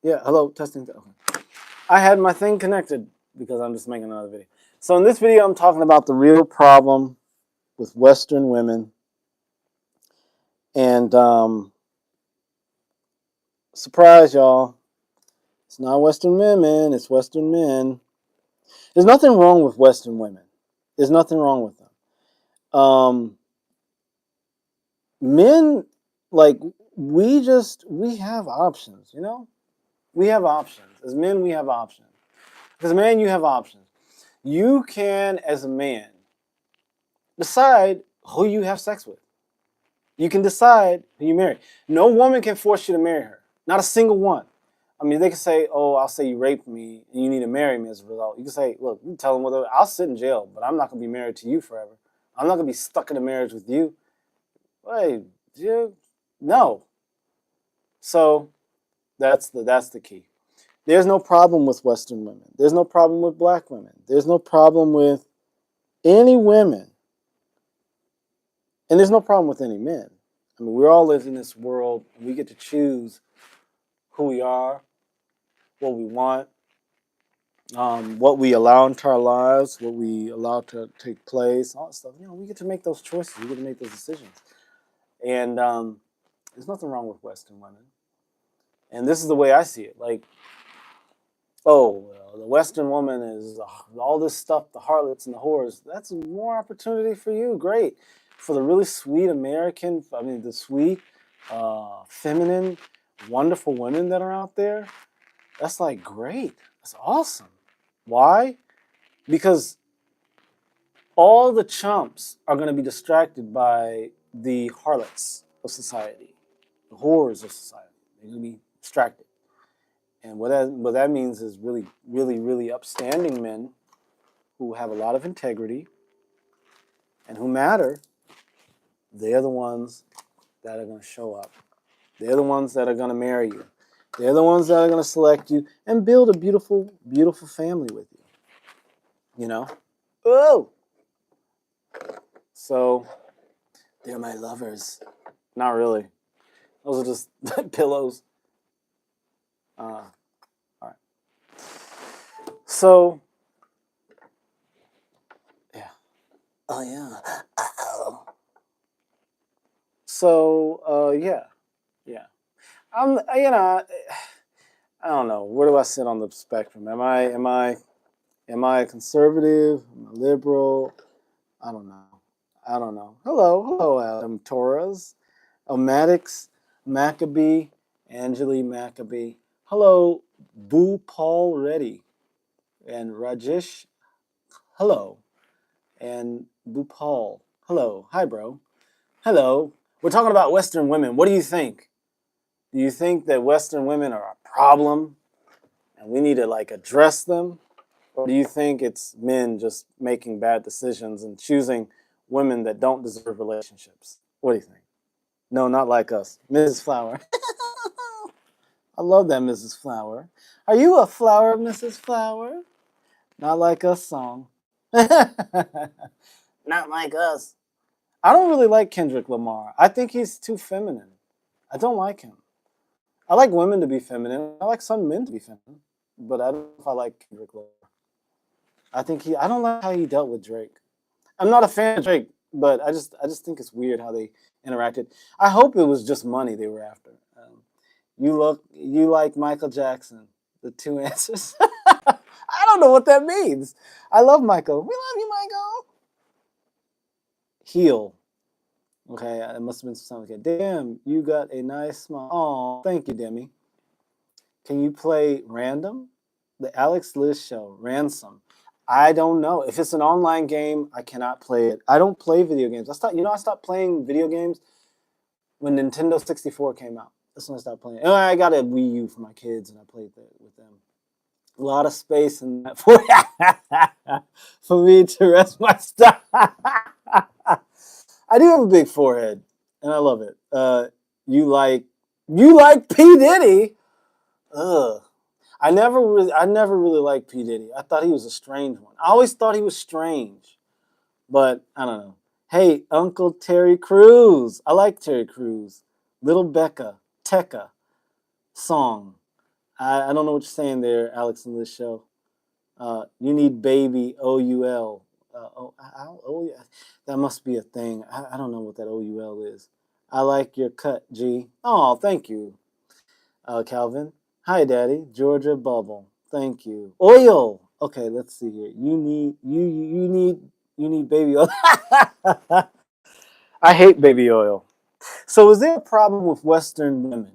Yeah, hello, testing. Okay. I had my thing connected because I'm just making another video. So in this video, I'm talking about the real problem with Western women. And surprise, y'all, it's not Western women, it's Western men. There's nothing wrong with Western women. There's nothing wrong with them. Men, like, we have options, you know? We have options. As men, we have options. As a man, you have options. You can, as a man, decide who you have sex with. You can decide who you marry. No woman can force you to marry her. Not a single one. I mean, they can say, oh, I'll say you raped me and you need to marry me as a result. You can say, look, you tell them whether I'll sit in jail, but I'm not going to be married to you forever. I'm not going to be stuck in a marriage with you. Wait, no. So that's the key. There's no problem with Western women. There's no problem with black women. There's no problem with any women. And there's no problem with any men. I mean, we all live in this world, and we get to choose who we are, what we want, what we allow into our lives, what we allow to take place, all that stuff. You know, we get to make those choices. We get to make those decisions. And there's nothing wrong with Western women. And this is the way I see it. Like, oh, well, the Western woman is all this stuff, the harlots and the whores. That's more opportunity for you. Great. For the really sweet American, I mean, the sweet, feminine, wonderful women that are out there, that's like great. That's awesome. Why? Because all the chumps are going to be distracted by the harlots of society, the whores of society. They're going to be distracted. And what that means is really, really, really upstanding men who have a lot of integrity and who matter. They're the ones that are going to show up. They're the ones that are going to marry you. They're the ones that are going to select you and build a beautiful, beautiful family with you. You know? Oh! So, they're my lovers. Not really. Those are just pillows. All right. So, yeah. Oh, yeah. Uh-oh. So, yeah. Yeah. You know, I don't know. Where do I sit on the spectrum? Am I a conservative? Am I liberal? I don't know. I don't know. Hello, Adam Torres, Maddox, Maccabee, Angeli Maccabee. Hello, Boo Paul Reddy, and Rajesh. Hello, and Boo Paul. Hello, hi, bro. Hello. We're talking about Western women. What do you think? Do you think that Western women are a problem, and we need to like address them? Or do you think it's men just making bad decisions and choosing women that don't deserve relationships? What do you think? No, not like us. Mrs. Flower. I love that Mrs. Flower. Are you a flower, Mrs. Flower? Not like us song. Not like us. I don't really like Kendrick Lamar. I think he's too feminine. I don't like him. I like women to be feminine. I like some men to be feminine. But I don't know if I like Kendrick Lamar. I don't like how he dealt with Drake. I'm not a fan of Drake, but I just think it's weird how they interacted. I hope it was just money they were after. You like Michael Jackson. The two answers. I don't know what that means. I love Michael. We love you, Michael. Heal. Okay, it must have been something like, damn, you got a nice smile. Oh, thank you, Demi. Can you play Random? The Alex Liz Show, Ransom. I don't know. If it's an online game, I cannot play it. I don't play video games. I stopped playing video games when Nintendo 64 came out. That's when I stopped playing. And I got a Wii U for my kids, and I played with them. A lot of space in that for me to rest my stuff. I do have a big forehead, and I love it. You like P Diddy? Ugh. I never really liked P Diddy. I thought he was a strange one. I always thought he was strange, but I don't know. Hey, Uncle Terry Crews. I like Terry Crews. Little Becca, Tekka, song. I don't know what you're saying there, Alex, in this show. You need baby OUL. Yeah. That must be a thing. I don't know what that OUL is. I like your cut, G. Oh, thank you, Calvin. Hi, Daddy. Georgia Bubble. Thank you. Oil. Okay, let's see here. You need baby oil. I hate baby oil. So is there a problem with Western women?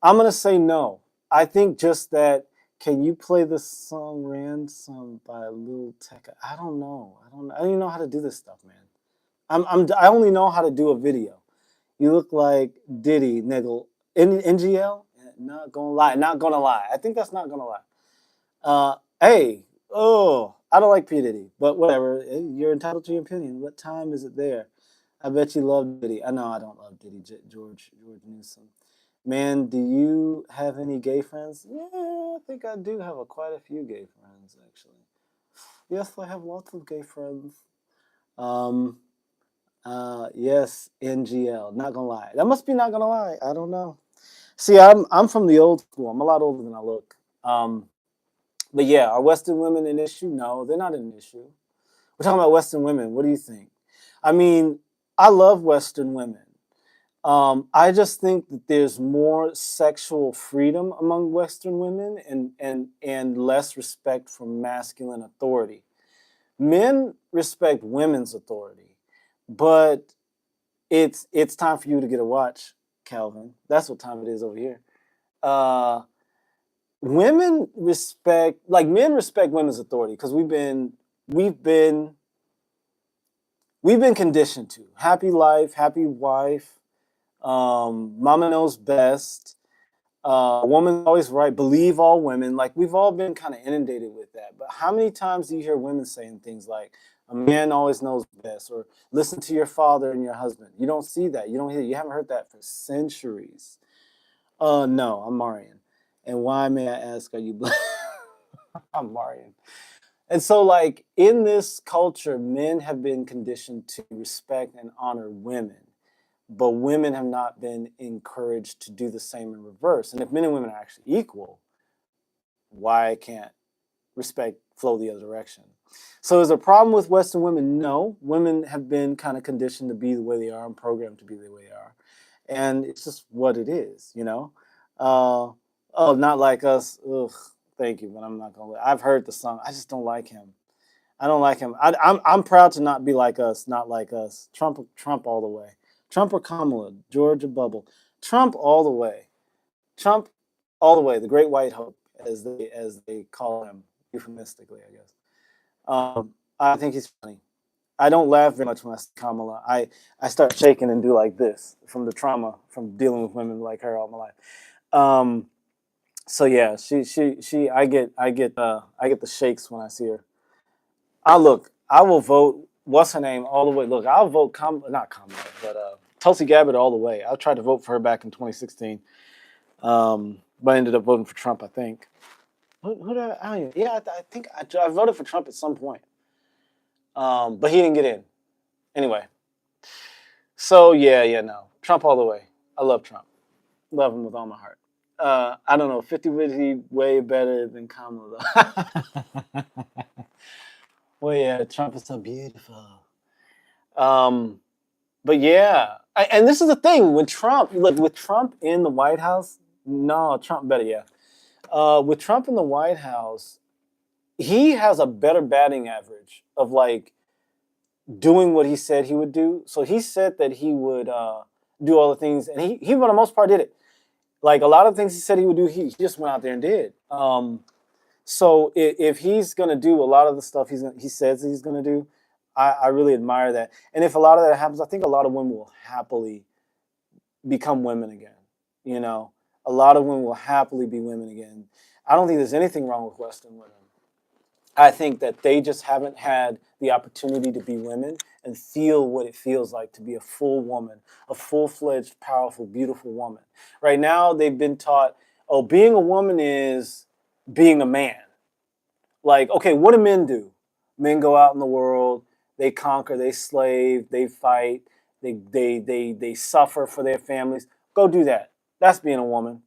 I'm gonna say no. I think just that. Can you play the song "Ransom" by Lil Tecca? I don't know. I don't even know how to do this stuff, man. I only know how to do a video. You look like Diddy, nigga. NGL? Not gonna lie. Not gonna lie. I think that's not gonna lie. Hey, oh, I don't like P Diddy, but whatever. You're entitled to your opinion. What time is it there? I bet you love Diddy. I know I don't love Diddy. George Newsom. Man, do you have any gay friends? Yeah, I think I do have quite a few gay friends, actually. Yes, I have lots of gay friends. Um, yes, NGL. Not gonna lie. That must be not gonna lie. I don't know. See, I'm from the old school. I'm a lot older than I look. But yeah, are Western women an issue? No, they're not an issue. We're talking about Western women. What do you think? I mean, I love Western women. I just think that there's more sexual freedom among Western women and less respect for masculine authority. Men respect women's authority, but it's time for you to get a watch, Calvin. That's what time it is over here. Uh, women respect like men respect women's authority because we've been we've been conditioned to happy life, happy wife, mama knows best, woman's always right, believe all women. Like we've all been kind of inundated with that. But how many times do you hear women saying things like a man always knows best or listen to your father and your husband? You don't see that. You haven't heard that for centuries. No, I'm Marian. And why, may I ask, are you black? I'm Marian. And so, like, in this culture, men have been conditioned to respect and honor women, but women have not been encouraged to do the same in reverse. And if men and women are actually equal, why can't respect flow the other direction? So, is there a problem with Western women? No. Women have been kind of conditioned to be the way they are and programmed to be the way they are. And it's just what it is, you know? Uh, oh, not like us. Ugh, thank you, but I'm not going to. I've heard the song. I just don't like him. I don't like him. I'm proud to not be like us, not like us. Trump all the way. Trump or Kamala, Georgia bubble. Trump all the way. Trump all the way. The Great White Hope, as they call him euphemistically, I guess. I think he's funny. I don't laugh very much when I see Kamala. I start shaking and do like this from the trauma from dealing with women like her all my life. Um, so yeah, she. I get the shakes when I see her. I will vote. What's her name? All the way. Look, I'll vote. Not Kamala, but Tulsi Gabbard all the way. I tried to vote for her back in 2016, but I ended up voting for Trump. I think. Who did I? Don't even, yeah, I think I voted for Trump at some point, but he didn't get in. Anyway, so yeah, no, Trump all the way. I love Trump. Love him with all my heart. I don't know, 50-50 way better than Kamala though. Well, yeah, Trump is so beautiful. Um, But yeah, and this is the thing when Trump, look, with Trump in the White House, no, Trump better, yeah. With Trump in the White House, he has a better batting average of like doing what he said he would do. So he said that he would do all the things, and he for the most part did it. Like a lot of things he said he would do, he just went out there and did. So if he's gonna do a lot of the stuff he says he's gonna do, I really admire that. And if a lot of that happens, I think a lot of women will happily become women again. You know, a lot of women will happily be women again. I don't think there's anything wrong with Western women. I think that they just haven't had the opportunity to be women and feel what it feels like to be a full woman, a full-fledged, powerful, beautiful woman. Right now, they've been taught, oh, being a woman is being a man. Like, okay, what do men do? Men go out in the world, they conquer, they slave, they fight, they suffer for their families. Go do that. That's being a woman.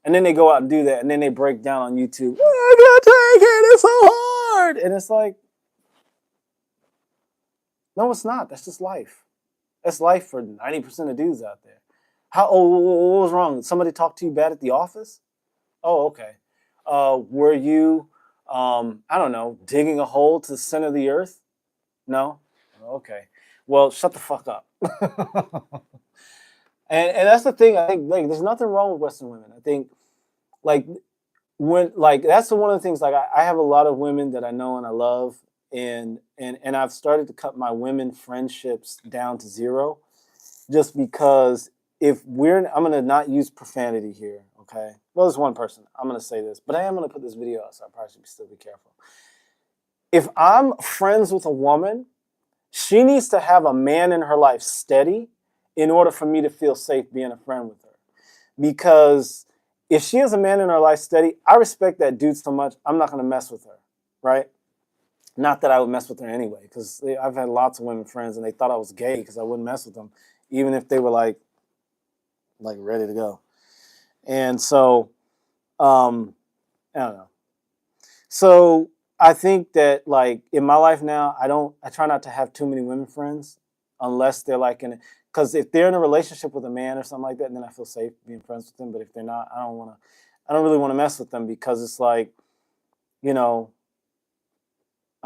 And then they go out and do that, and then they break down on YouTube. I can't take it. It's so hard. And it's like, no, it's not. That's just life. That's life for 90% of dudes out there. What was wrong? Somebody talked to you bad at the office? Oh, okay. Were you, I don't know, digging a hole to the center of the earth? No? Okay. Well, shut the fuck up. And that's the thing. I think like there's nothing wrong with Western women. I think like that's one of the things. Like I have a lot of women that I know and I love, and I've started to cut my women friendships down to zero, just because I'm gonna not use profanity here. Okay. Well, there's one person. I'm gonna say this, but I am gonna put this video out, so I probably should still be careful. If I'm friends with a woman, she needs to have a man in her life steady in order for me to feel safe being a friend with her. Because if she has a man in her life steady, I respect that dude so much, I'm not going to mess with her, right? Not that I would mess with her anyway, because I've had lots of women friends and they thought I was gay because I wouldn't mess with them, even if they were like ready to go. And so, I don't know. So I think that like in my life now, I try not to have too many women friends unless they're like because if they're in a relationship with a man or something like that, then I feel safe being friends with them. But if they're not, I don't really want to mess with them, because it's like, I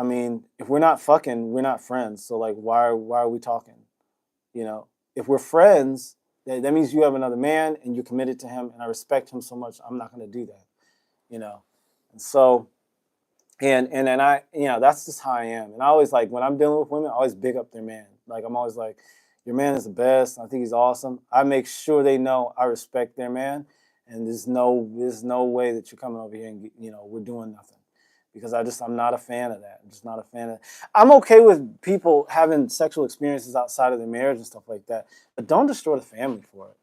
mean, if we're not fucking, we're not friends. So like, why are we talking? If we're friends, that means you have another man and you're committed to him, and I respect him so much, I'm not going to do that, And so, and I, that's just how I am. And I always like, when I'm dealing with women, I always big up their man. Like, I'm always like, your man is the best. I think he's awesome. I make sure they know I respect their man, and there's no way that you're coming over here and we're doing nothing, because I'm not a fan of that. I'm just not a fan of. I'm okay with people having sexual experiences outside of their marriage and stuff like that, but don't destroy the family for it.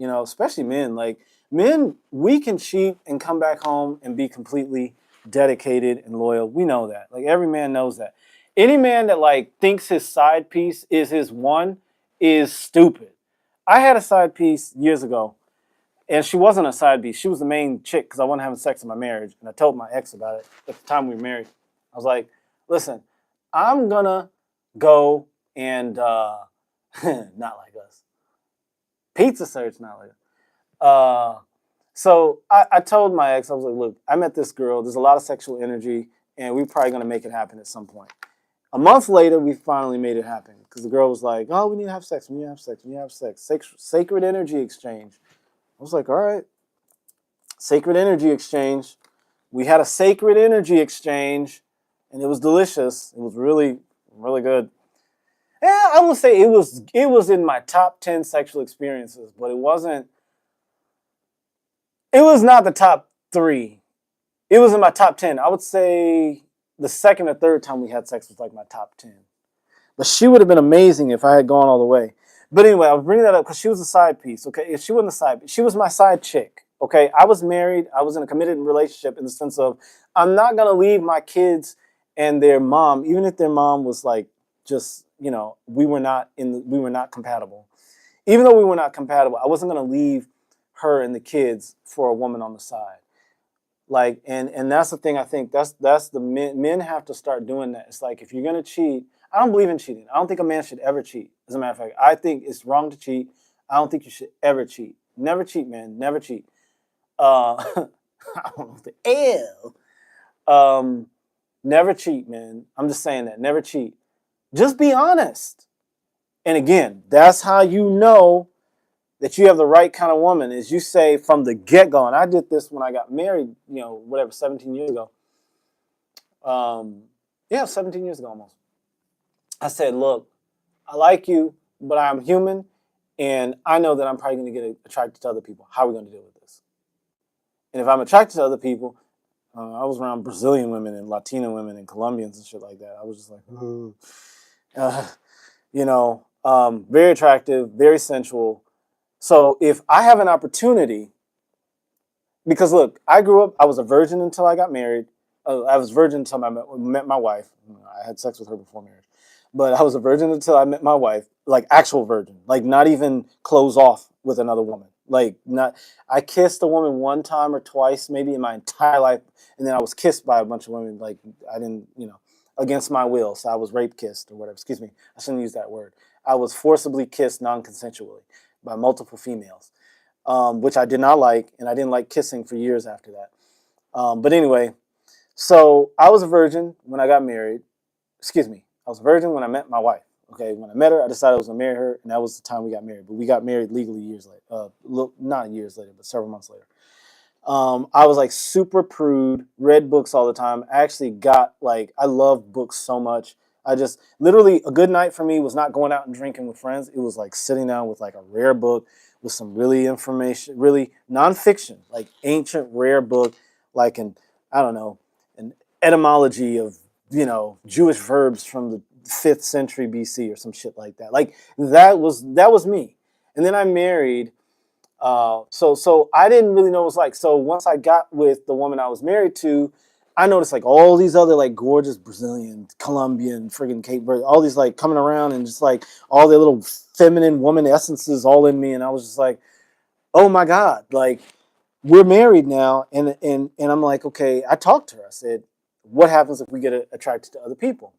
Especially men. Like men, we can cheat and come back home and be completely dedicated and loyal. We know that. Like every man knows that. Any man that like thinks his side piece is his one is stupid. I had a side piece years ago, and she wasn't a side piece. She was the main chick because I wasn't having sex in my marriage, and I told my ex about it at the time we were married. I was like, "Listen, I'm gonna go and not like us, pizza search, not like us." So I told my ex, I was like, "Look, I met this girl. There's a lot of sexual energy, and we're probably gonna make it happen at some point." A month later, we finally made it happen, because the girl was like, "Oh, we need to have sex. We need to have sex. We need to have sex. Sacred energy exchange." I was like, "All right, sacred energy exchange." We had a sacred energy exchange, and it was delicious. It was really, really good. Yeah, I would say it was in my top 10 sexual experiences, but it was not the top 3. It was in my top 10. I would say the second or third time we had sex was like my top 10. But she would have been amazing if I had gone all the way. But anyway, I was bringing that up because she was a side piece, okay? If she wasn't a side, she was my side chick, okay? I was married. I was in a committed relationship in the sense of I'm not going to leave my kids and their mom, even if their mom was like just, we were not compatible. Even though we were not compatible, I wasn't going to leave her and the kids for a woman on the side. Like, and that's the thing. I think that's the men have to start doing that. It's like, if you're going to cheat, I don't believe in cheating. I don't think a man should ever cheat. As a matter of fact, I think it's wrong to cheat. I don't think you should ever cheat. Never cheat, man. Never cheat. I don't know what the hell. Never cheat, man. I'm just saying that. Never cheat. Just be honest. And again, that's how you know that you have the right kind of woman, is you say from the get-go, and I did this when I got married, 17 years ago. 17 years ago almost. I said, "Look, I like you, but I'm human, and I know that I'm probably going to get attracted to other people. How are we going to deal with this? And if I'm attracted to other people," I was around Brazilian women and Latina women and Colombians and shit like that. I was just like, very attractive, very sensual. So if I have an opportunity, because look, I grew up, I was a virgin until I got married. I was a virgin until I met my wife. I had sex with her before marriage. But I was a virgin until I met my wife, like actual virgin, like not even clothes off with another woman. Like, not, I kissed a woman one time or twice, maybe in my entire life, and then I was kissed by a bunch of women. Like, I didn't, against my will. So I was rape kissed or whatever. Excuse me, I shouldn't use that word. I was forcibly kissed non-consensually by multiple females, which I did not like, and I didn't like kissing for years after that. But anyway, so I was a virgin when I got married. Excuse me, I was a virgin when I met my wife. Okay, when I met her, I decided I was gonna marry her, and that was the time we got married. But we got married legally years later. Not years later, but several months later. I was like super prude, read books all the time. I actually got like, I love books so much. I just literally, a good night for me was not going out and drinking with friends. It was like sitting down with like a rare book with some really information, really nonfiction, like ancient rare book, like I don't know, an etymology of, Jewish verbs from the 5th century BC or some shit like that. Like that was me. And then I married. So I didn't really know what it was like. So once I got with the woman I was married to, I noticed like all these other like gorgeous Brazilian, Colombian, friggin' Cape Verde, all these like coming around and just like all their little feminine woman essences all in me. And I was just like, oh my God, like we're married now. And I'm like, okay, I talked to her. I said, what happens if we get attracted to other people?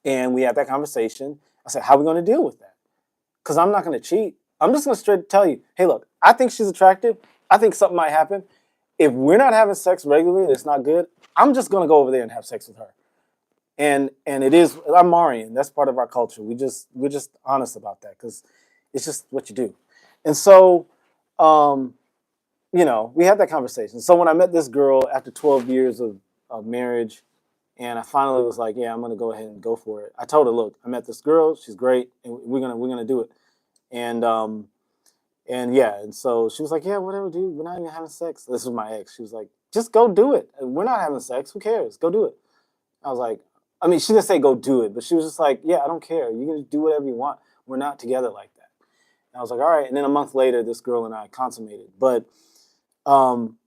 And we had that conversation. I said, how are we going to deal with that? Because I'm not going to cheat. I'm just going to straight tell you, hey, look, I think she's attractive. I think something might happen. If we're not having sex regularly, it's not good. I'm just going to go over there and have sex with her. And it is, I'm Marian. That's part of our culture. We're just honest about that because it's just what you do. And so, we had that conversation. So when I met this girl after 12 years of marriage, and I finally was like, yeah, I'm going to go ahead and go for it. I told her, look, I met this girl. She's great. And we're going to do it. And yeah, and so she was like, yeah, whatever, dude. We're not even having sex. This was my ex. She was like, just go do it. We're not having sex. Who cares? Go do it. I was like, I mean, she didn't say go do it, but she was just like, yeah, I don't care. You can do whatever you want. We're not together like that. And I was like, all right. And then a month later, this girl and I consummated. But I'm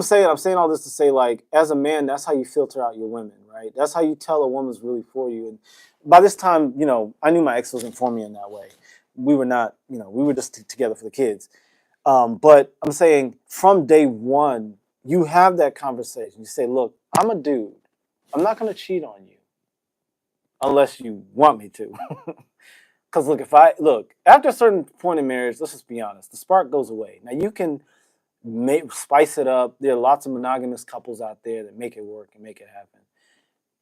saying all this to say, like, as a man, that's how you filter out your women, right? That's how you tell a woman's really for you. And by this time, I knew my ex wasn't for me in that way. We were not, we were just together for the kids. But I'm saying from day one, you have that conversation. You say, look, I'm a dude. I'm not going to cheat on you unless you want me to. Because look, after a certain point in marriage, let's just be honest, the spark goes away. Now you can spice it up. There are lots of monogamous couples out there that make it work and make it happen.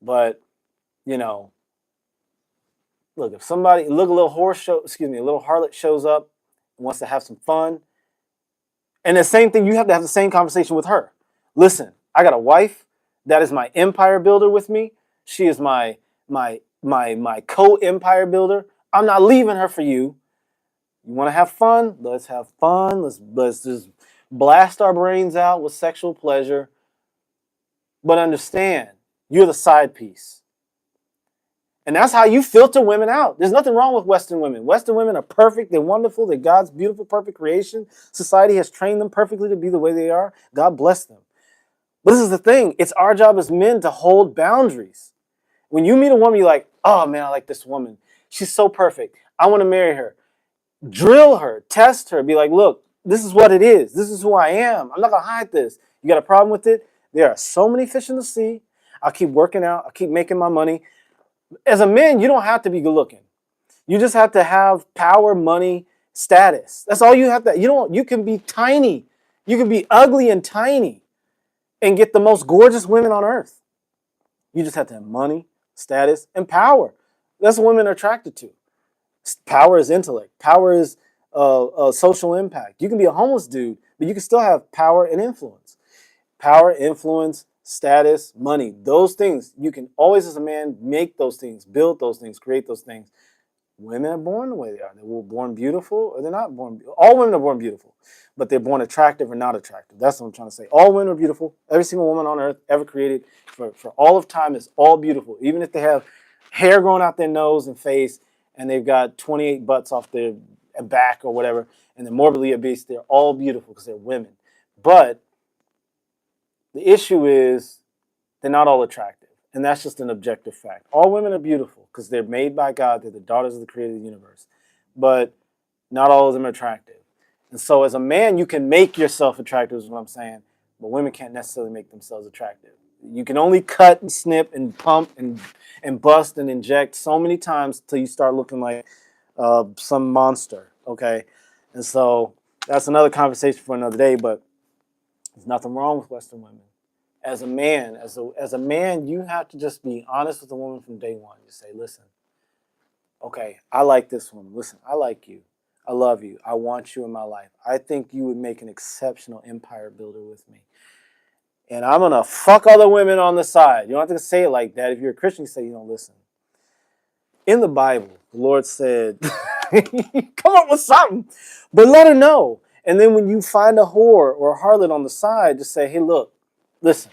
But, look, if a little harlot shows up and wants to have some fun, and the same thing, you have to have the same conversation with her. Listen, I got a wife that is my empire builder with me. She is my co-empire builder. I'm not leaving her for you. You want to have fun? Let's have fun. Let's just blast our brains out with sexual pleasure. But understand, you're the side piece. And that's how you filter women out. There's nothing wrong with Western women. Western women are perfect. They're wonderful. They're God's beautiful, perfect creation. Society has trained them perfectly to be the way they are. God bless them. But this is the thing. It's our job as men to hold boundaries. When you meet a woman, you're like, oh, man, I like this woman. She's so perfect. I want to marry her. Drill her. Test her. Be like, look, this is what it is. This is who I am. I'm not going to hide this. You got a problem with it? There are so many fish in the sea. I'll keep working out. I'll keep making my money. As a man, you don't have to be good looking. You just have to have power, money, status. That's all you have to. You can be tiny. You can be ugly and tiny and get the most gorgeous women on earth. You just have to have money, status, and power. That's what women are attracted to. Power is intellect. Power is social impact. You can be a homeless dude, but you can still have power and influence. Power, influence, status, money, those things, you can always, as a man, make those things, build those things, create those things. Women are born the way they are. They were born beautiful or they're not born beautiful. All women are born beautiful, but they're born attractive or not attractive. That's what I'm trying to say. All women are beautiful. Every single woman on earth ever created for all of time is all beautiful. Even if they have hair growing out their nose and face and they've got 28 butts off their back or whatever, and they're morbidly obese, they're all beautiful because they're women. But the issue is they're not all attractive, and that's just an objective fact. All women are beautiful because they're made by God. They're the daughters of the creator of the universe, but not all of them are attractive. And so as a man, you can make yourself attractive is what I'm saying. But women can't necessarily make themselves attractive. You can only cut and snip and pump and bust and inject so many times till you start looking like some monster, okay? And so that's another conversation for another day, but there's nothing wrong with Western women. As a man, as a man, you have to just be honest with a woman from day one. You say, listen, okay, I like this woman. Listen, I like you. I love you. I want you in my life. I think you would make an exceptional empire builder with me. And I'm going to fuck other women on the side. You don't have to say it like that. If you're a Christian, you say, you don't listen. In the Bible, the Lord said, come up with something, but let her know. And then when you find a whore or a harlot on the side, just say, hey, look, listen,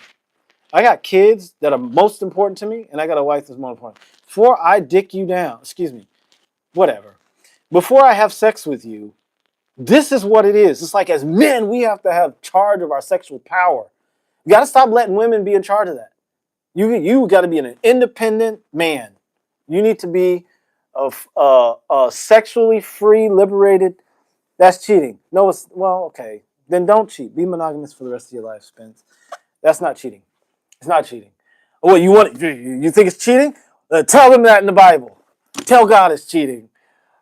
I got kids that are most important to me, and I got a wife that's more important. Before I dick you down, excuse me, whatever. Before I have sex with you, this is what it is. It's like as men, we have to have charge of our sexual power. You got to stop letting women be in charge of that. You got to be an independent man. You need to be a sexually free, liberated. That's cheating. No, it's, well, okay. Then don't cheat. Be monogamous for the rest of your life, Spence. That's not cheating. It's not cheating. Oh, you think it's cheating? Tell them that in the Bible. Tell God it's cheating.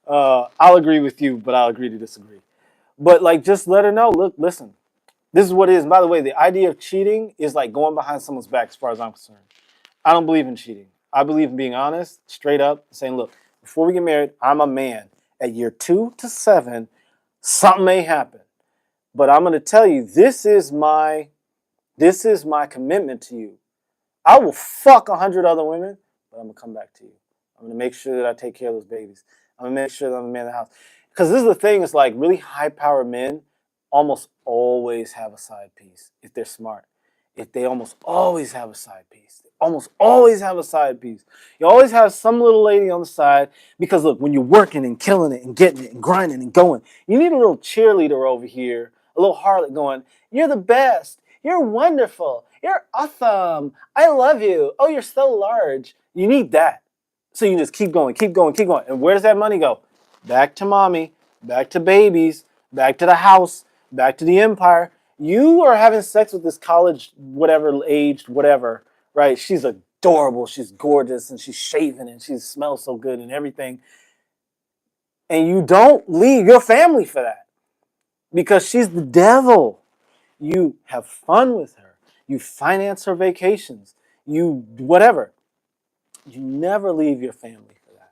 I'll agree with you, but I'll agree to disagree. But like, just let her know. Look, listen. This is what it is. And by the way, the idea of cheating is like going behind someone's back, as far as I'm concerned. I don't believe in cheating. I believe in being honest, straight up, saying, look, before we get married, I'm a man. At year 2 to 7, something may happen. But I'm going to tell you, this is my commitment to you. I will fuck 100 other women, but I'm going to come back to you. I'm going to make sure that I take care of those babies. I'm going to make sure that I'm a man of the house. Because this is the thing, it's like really high-powered men almost always have a side piece if they're smart. If they almost always have a side piece. They almost always have a side piece. You always have some little lady on the side because look, when you're working and killing it and getting it and grinding and going, you need a little cheerleader over here, a little harlot going, you're the best. You're wonderful. You're awesome. I love you. Oh, you're so large. You need that. So you just keep going, keep going, keep going. And where does that money go? Back to mommy, back to babies, back to the house, back to the empire. You are having sex with this college, whatever, aged, whatever, right? She's adorable. She's gorgeous and she's shaven and she smells so good and everything. And you don't leave your family for that because she's the devil. You have fun with her. You finance her vacations. You whatever. You never leave your family for that.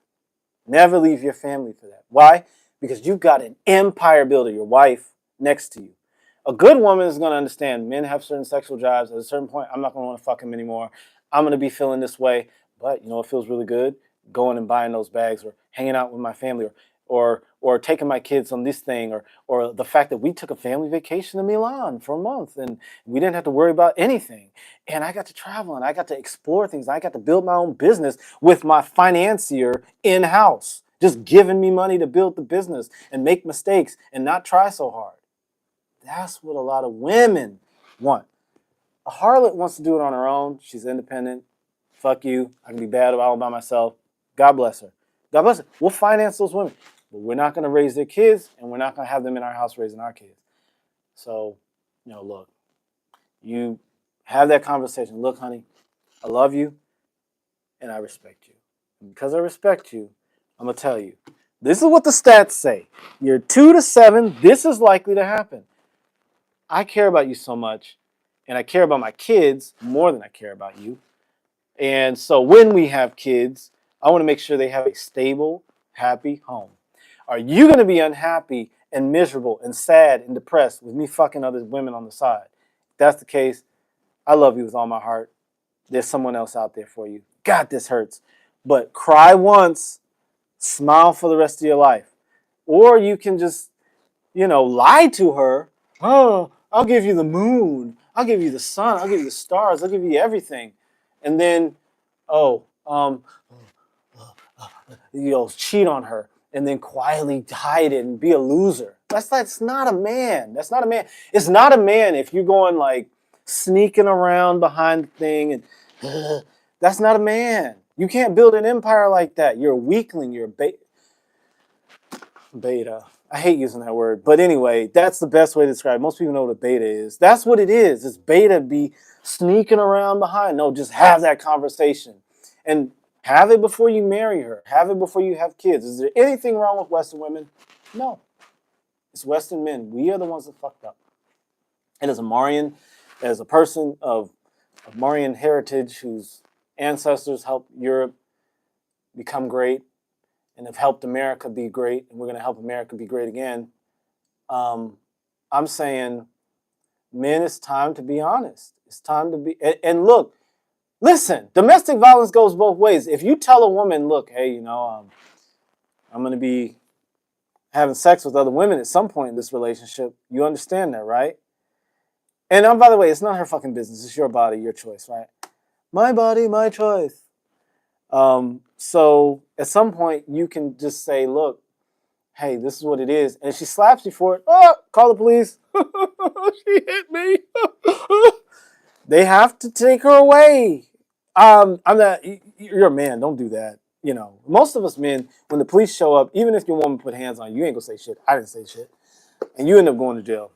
Never leave your family for that. Why? Because you've got an empire builder, your wife, next to you. A good woman is going to understand men have certain sexual drives. At a certain point, I'm not going to want to fuck him anymore. I'm going to be feeling this way. But you know, it feels really good going and buying those bags or hanging out with my family or taking my kids on this thing or the fact that we took a family vacation to Milan for a month and we didn't have to worry about anything. And I got to travel and I got to explore things. I got to build my own business with my financier in-house, just giving me money to build the business and make mistakes and not try so hard. That's what a lot of women want. A harlot wants to do it on her own. She's independent. Fuck you. I can be bad all by myself. God bless her. God bless her. We'll finance those women. But we're not going to raise their kids, and we're not going to have them in our house raising our kids. So, you know, look, you have that conversation. Look, honey, I love you, and I respect you. And because I respect you, I'm going to tell you, this is what the stats say. You're 2 to 7. This is likely to happen. I care about you so much, and I care about my kids more than I care about you. And so when we have kids, I want to make sure they have a stable, happy home. Are you going to be unhappy and miserable and sad and depressed with me fucking other women on the side? If that's the case, I love you with all my heart. There's someone else out there for you. God, this hurts. But cry once, smile for the rest of your life. Or you can just, you know, lie to her. Oh, I'll give you the moon. I'll give you the sun. I'll give you the stars. I'll give you everything. And then, you know, cheat on her and then quietly hide it and be a loser. That's not a man. That's not a man. It's not a man if you're going like sneaking around behind the thing and that's not a man. You can't build an empire like that. You're a weakling. You're a beta. I hate using that word, but anyway, that's the best way to describe it. Most people know what a beta is. That's what it is. It's beta be sneaking around behind. No, just have that conversation. And have it before you marry her. Have it before you have kids. Is there anything wrong with Western women? No. It's Western men. We are the ones that fucked up. And as a Marian, as a person of Marian heritage whose ancestors helped Europe become great and have helped America be great, and we're going to help America be great again, I'm saying, men, it's time to be honest. It's time to be, and look, listen, domestic violence goes both ways. If you tell a woman, look, hey, I'm going to be having sex with other women at some point in this relationship, you understand that, right? And by the way, it's not her fucking business. It's your body, your choice, right? My body, my choice. So at some point, you can just say, look, hey, this is what it is. And if she slaps you for it, oh, call the police. She hit me. They have to take her away. I'm not, you're a man, don't do that. Most of us men, when the police show up, even if your woman put hands on you, you ain't gonna say shit. I didn't say shit. And you end up going to jail.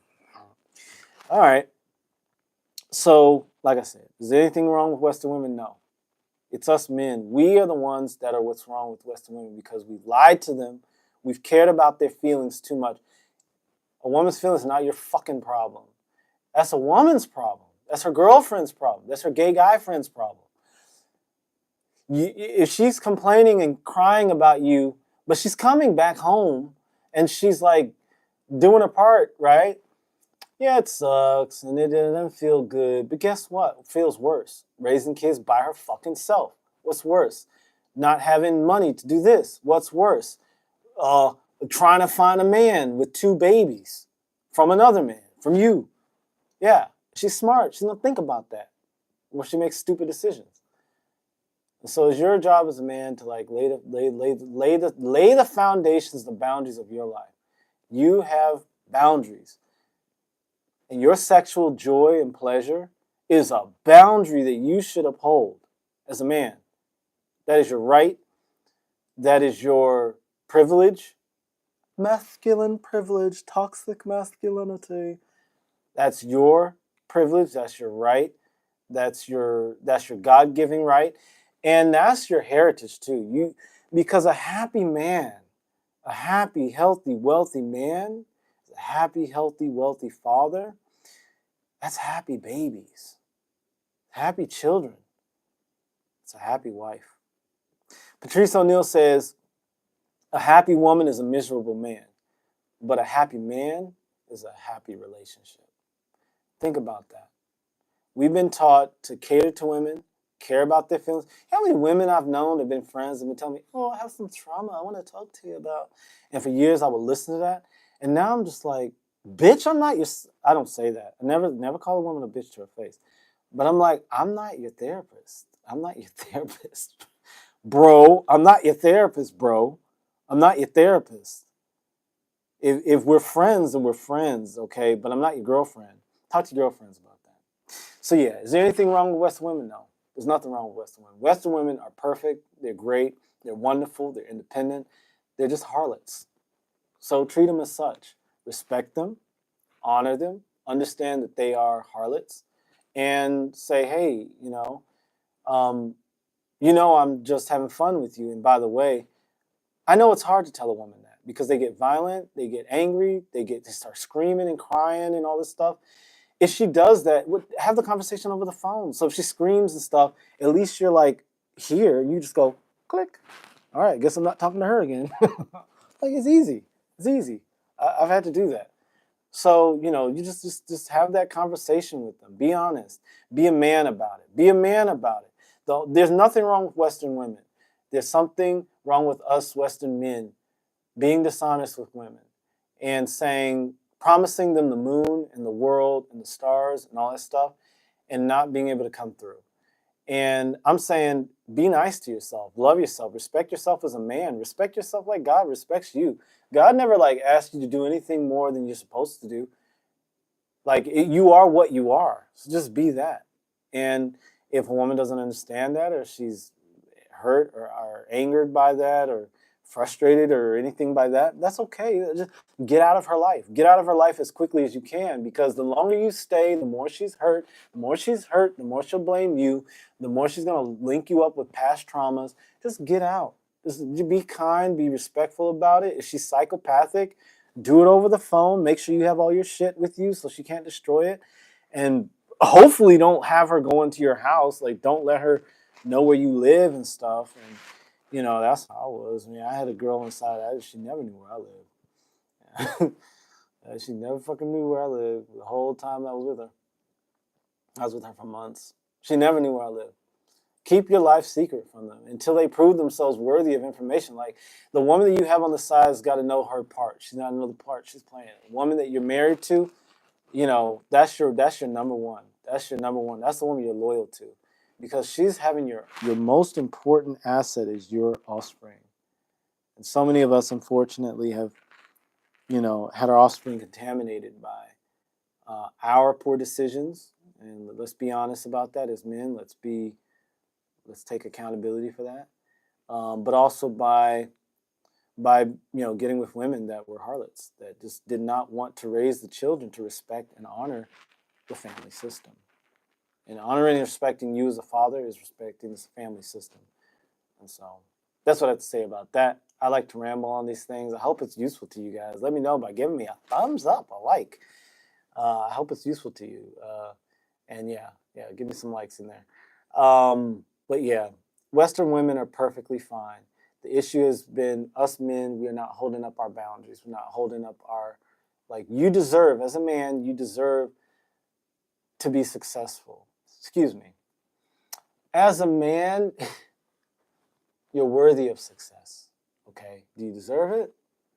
All right. So, like I said, is there anything wrong with Western women? No. It's us men. We are the ones that are what's wrong with Western women because we've lied to them. We've cared about their feelings too much. A woman's feelings are not your fucking problem. That's a woman's problem. That's her girlfriend's problem. That's her gay guy friend's problem. If she's complaining and crying about you, but she's coming back home and she's like doing her part, right? Yeah, it sucks and it doesn't feel good. But guess what? It feels worse. Raising kids by her fucking self. What's worse? Not having money to do this. What's worse? Trying to find a man with 2 babies from another man, from you. Yeah, she's smart. She's gonna think about that when she makes stupid decisions. And so it's your job as a man to like lay the foundations, the boundaries of your life. You have boundaries. And your sexual joy and pleasure is a boundary that you should uphold as a man. That is your right. That is your privilege. Masculine privilege, toxic masculinity. That's your privilege. That's your right. That's your God-given right. And that's your heritage too. Because a happy man, a happy, healthy, wealthy man, a happy, healthy, wealthy father, that's happy babies, happy children. It's a happy wife. Patrice O'Neill says, a happy woman is a miserable man, but a happy man is a happy relationship. Think about that. We've been taught to cater to women, care about their feelings. How many women I've known that have been friends and been telling me, oh, I have some trauma I want to talk to you about. And for years I would listen to that. And now I'm just like, bitch, I'm not your, I don't say that. I never call a woman a bitch to her face. But I'm like, I'm not your therapist. I'm not your therapist. Bro, I'm not your therapist, bro. I'm not your therapist. If we're friends, then we're friends, okay? But I'm not your girlfriend. Talk to your girlfriends about that. So yeah, is there anything wrong with Western women? No. There's nothing wrong with Western women. Western women are perfect. They're great. They're wonderful. They're independent. They're just harlots. So treat them as such. Respect them. Honor them. Understand that they are harlots. And say, hey, I'm just having fun with you. And by the way, I know it's hard to tell a woman that because they get violent, they get angry, they start screaming and crying and all this stuff. If she does that, have the conversation over the phone. So if she screams and stuff, at least you're like here. You just go click. All right, guess I'm not talking to her again. Like it's easy. It's easy. I've had to do that. So you just have that conversation with them. Be honest. Be a man about it. Be a man about it. Though there's nothing wrong with Western women. There's something wrong with us Western men being dishonest with women and promising them the moon and the world and the stars and all that stuff and not being able to come through. And I'm saying, be nice to yourself, love yourself, respect yourself as a man, respect yourself like God respects you. God never asked you to do anything more than you're supposed to do. You are what you are. So just be that. And if a woman doesn't understand that, or she's hurt or angered by that or frustrated or anything by that, that's okay. Just get out of her life. Get out of her life as quickly as you can, because the longer you stay, the more she's hurt. The more she's hurt, the more she'll blame you. The more she's going to link you up with past traumas. Just get out. Just be kind, be respectful about it. If she's psychopathic, do it over the phone. Make sure you have all your shit with you so she can't destroy it. And hopefully don't have her go into your house. Like, don't let her know where you live and stuff. And you know, that's how I was. I mean, I had a girl inside that she never knew where I lived. She never fucking knew where I lived the whole time I was with her. I was with her for months. She never knew where I lived. Keep your life secret from them until they prove themselves worthy of information. Like, the woman that you have on the side has got to know her part. She's got to know the part she's playing. The woman that you're married to, you know, that's your number one. That's your number one. That's the woman you're loyal to. Because she's having your most important asset is your offspring. And so many of us, unfortunately, have, you know, had our offspring contaminated by our poor decisions. And let's be honest about that as men. Let's take accountability for that. But also by you know, getting with women that were harlots, that just did not want to raise the children to respect and honor the family system. And honoring and respecting you as a father is respecting this family system. And so that's what I have to say about that. I like to ramble on these things. I hope it's useful to you guys. Let me know by giving me a thumbs up, a like. I hope it's useful to you. And yeah, give me some likes in there. But yeah, Western women are perfectly fine. The issue has been us men, we are not holding up our boundaries. We're not holding up our, like, you deserve, as a man, you deserve to be successful. Excuse me. As a man, you're worthy of success. Okay? Do you deserve it?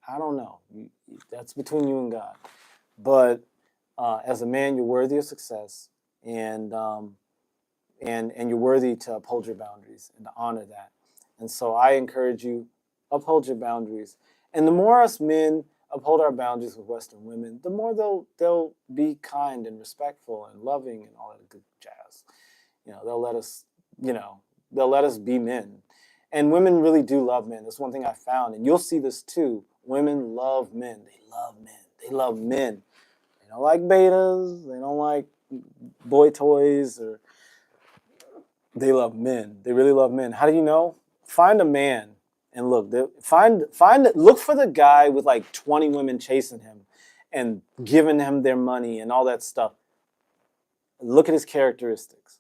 I don't know. That's between you and God. But as a man, you're worthy of success, and you're worthy to uphold your boundaries and to honor that. And so I encourage you, uphold your boundaries. And the more us men uphold our boundaries with Western women, the more they'll be kind and respectful and loving and all that good jazz. You know, they'll let us be men. And women really do love men. That's one thing I found. And you'll see this too. Women love men. They love men. They love men. They don't like betas. They don't like boy toys. Or they love men. They really love men. How do you know? Find a man and look. Look for the guy with like 20 women chasing him and giving him their money and all that stuff. Look at his characteristics.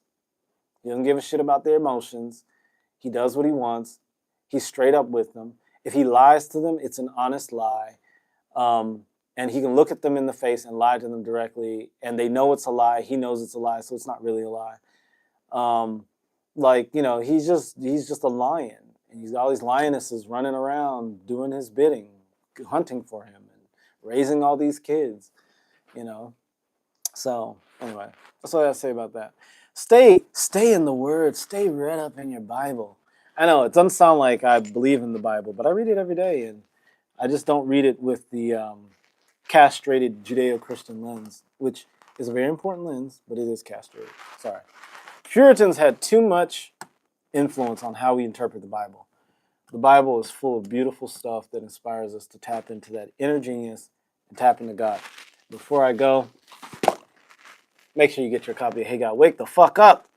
He doesn't give a shit about their emotions. He does what he wants. He's straight up with them. If he lies to them, it's an honest lie. And he can look at them in the face and lie to them directly. And they know it's a lie. He knows it's a lie, so it's not really a lie. Like, you know, he's just a lion. And he's got all these lionesses running around doing his bidding, hunting for him, and raising all these kids, you know. So, anyway, that's all I have to say about that. Stay in the Word. Stay read up in your Bible. I know it doesn't sound like I believe in the Bible, but I read it every day, and I just don't read it with the castrated Judeo-Christian lens, which is a very important lens, but it is castrated. Sorry. Puritans had too much influence on how we interpret the Bible. The Bible is full of beautiful stuff that inspires us to tap into that inner genius and tap into God. Before I go, make sure you get your copy of Hey God, Wake the Fuck Up.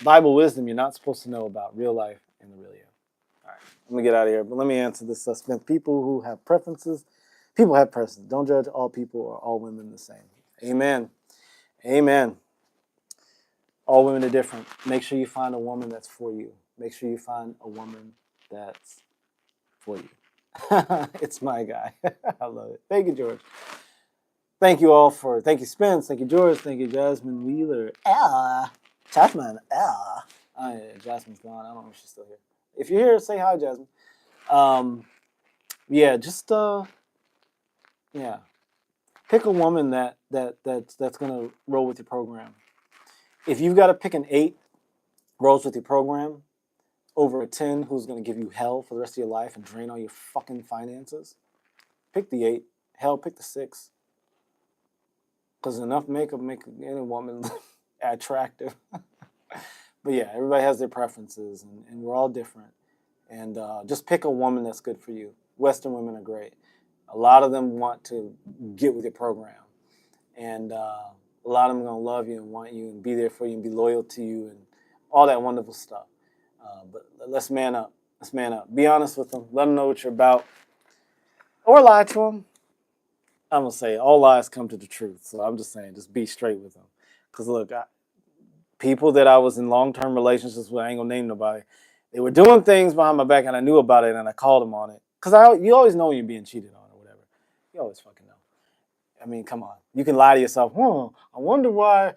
Bible wisdom you're not supposed to know about real life and the real you. All right, let me get out of here, but let me answer this suspense. People who have preferences, people have preferences. Don't judge all people or all women the same. Amen. Amen. All women are different. Make sure you find a woman that's for you. Make sure you find a woman that's for you. It's my guy. I love it. Thank you, George. Thank you, Spence. Thank you, George. Thank you, Jasmine Wheeler. Jasmine. Oh, yeah, Jasmine's gone. I don't know if she's still here. If you're here, say hi, Jasmine. Pick a woman that's gonna roll with your program. If you've got to pick an 8 rolls with your program over a 10 who's gonna give you hell for the rest of your life and drain all your fucking finances, pick the 8. Hell, pick the 6. Because enough makeup make any woman attractive. But yeah, everybody has their preferences, and we're all different. And just pick a woman that's good for you. Western women are great. A lot of them want to get with your program. And a lot of them are going to love you and want you and be there for you and be loyal to you and all that wonderful stuff. But let's man up. Let's man up. Be honest with them. Let them know what you're about. Or lie to them. I'm going to say all lies come to the truth. So I'm just saying, just be straight with them. Because look, people that I was in long-term relationships with, I ain't going to name nobody, they were doing things behind my back and I knew about it and I called them on it. Because you always know when you're being cheated on or whatever. You always fucking know. I mean, come on. You can lie to yourself. I wonder why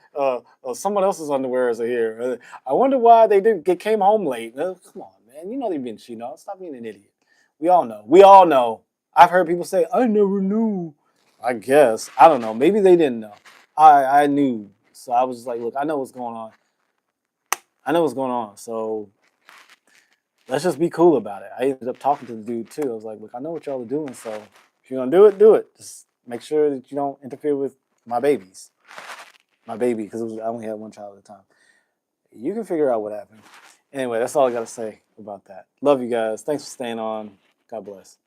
someone else's underwears are here. I wonder why they came home late. Come on, man. You know they've been cheating on. Stop being an idiot. We all know. We all know. I've heard people say, I never knew. I guess. I don't know. Maybe they didn't know. I knew. So I was just like, look, I know what's going on. I know what's going on. So let's just be cool about it. I ended up talking to the dude too. I was like, look, I know what y'all are doing. So if you're going to do it, do it. Just make sure that you don't interfere with my babies. My baby, because I only had one child at the time. You can figure out what happened. Anyway, that's all I got to say about that. Love you guys. Thanks for staying on. God bless.